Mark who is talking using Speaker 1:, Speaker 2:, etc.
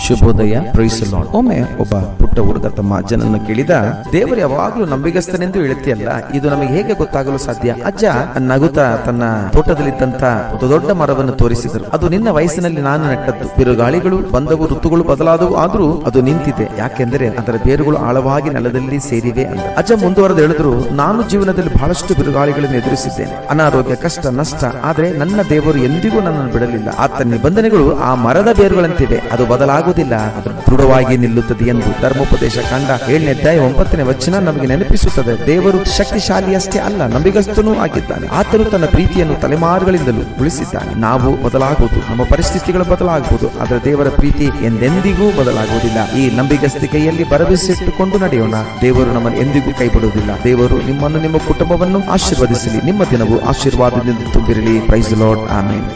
Speaker 1: ಶುಭೋದಯ, price the lord. ಒಮ್ಮೆ ಒಬ್ಬ ಪುಟ್ಟ ಹುಡುಗ ತಮ್ಮ ಅಜ್ಜನನ್ನು ಕೇಳಿದ, ದೇವರು ಯಾವಾಗ್ಲೂ ನಂಬಿಗಸ್ತನೆಂದು ಹೇಳುತ್ತೀಯಲ್ಲ, ಇದು ನಮಗೆ ಹೇಗೆ ಗೊತ್ತಾಗಲು ಸಾಧ್ಯ? ಅಜ್ಜ ನಗುತ್ತಾ ತನ್ನ ತೋಟದಲ್ಲಿದ್ದಂತ ಒಂದು ದೊಡ್ಡ ಮರವನ್ನು ತೋರಿಸಿದರು. ಅದು ನಿನ್ನ ವಯಸ್ಸಿನಲ್ಲಿ ನಾನು ನೆಟ್ಟದ್ದು. ಬಿರುಗಾಳಿಗಳು ಬಂದವು, ಋತುಗಳು ಬದಲಾದವು, ಆದ್ರೂ ಅದು ನಿಂತಿದೆ. ಯಾಕೆಂದರೆ ಅದರ ಬೇರುಗಳು ಆಳವಾಗಿ ನೆಲದಲ್ಲಿ ಸೇರಿವೆ ಅಂತ. ಅಜ್ಜ ಮುಂದುವರೆದು ಹೇಳಿದ್ರು, ನಾನು ಜೀವನದಲ್ಲಿ ಬಹಳಷ್ಟು ಬಿರುಗಾಳಿಗಳನ್ನು ಎದುರಿಸಿದ್ದೇನೆ, ಅನಾರೋಗ್ಯ, ಕಷ್ಟ, ನಷ್ಟ. ಆದ್ರೆ ನನ್ನ ದೇವರು ಎಂದಿಗೂ ನನ್ನನ್ನು ಬಿಡಲಿಲ್ಲ. ಆತನ ನಿಬಂಧನೆಗಳು ಆ ಮರದ ಬೇರುಗಳಂತಿವೆ, ಅದು ಬದಲಾಗುವುದಿಲ್ಲ, ಅದು ದೃಢವಾಗಿ ನಿಲ್ಲುತ್ತದೆ ಎಂದು ಧರ್ಮೋಪದೇಶ ಕಾಂಡ 7ನೇ ಅಧ್ಯಾಯ 9ನೇ ವಚನ ನಮಗೆ ನೆನಪಿಸುತ್ತದೆ. ದೇವರು ಶಕ್ತಿಶಾಲಿಯಷ್ಟೇ ಅಲ್ಲ, ನಂಬಿಗಸ್ತನೂ ಆಗಿದ್ದಾನೆ. ಆತನು ತನ್ನ ಪ್ರೀತಿಯನ್ನು ತಲೆಮಾರುಗಳಿಂದಲೂ ಉಳಿಸಿದ್ದಾನೆ. ನಾವು ಬದಲಾಗುವುದು, ನಮ್ಮ ಪರಿಸ್ಥಿತಿಗಳು ಬದಲಾಗಬಹುದು, ಆದರೆ ದೇವರ ಪ್ರೀತಿ ಎಂದೆಂದಿಗೂ ಬದಲಾಗುವುದಿಲ್ಲ. ಈ ನಂಬಿಗಸ್ತಿಕೆಯಲ್ಲಿ ಭರವಸೆಟ್ಟುಕೊಂಡು ನಡೆಯೋಣ. ದೇವರು ನಮ್ಮನ್ನು ಎಂದಿಗೂ ಕೈ ಬಿಡುವುದಿಲ್ಲ. ದೇವರು ನಿಮ್ಮನ್ನು, ನಿಮ್ಮ ಕುಟುಂಬವನ್ನು ಆಶೀರ್ವದಿಸಲಿ. ನಿಮ್ಮ ದಿನವು ಆಶೀರ್ವಾದದಿಂದ ತುಂಬಿರಲಿ. Praise the Lord. ಆಮೆನ್.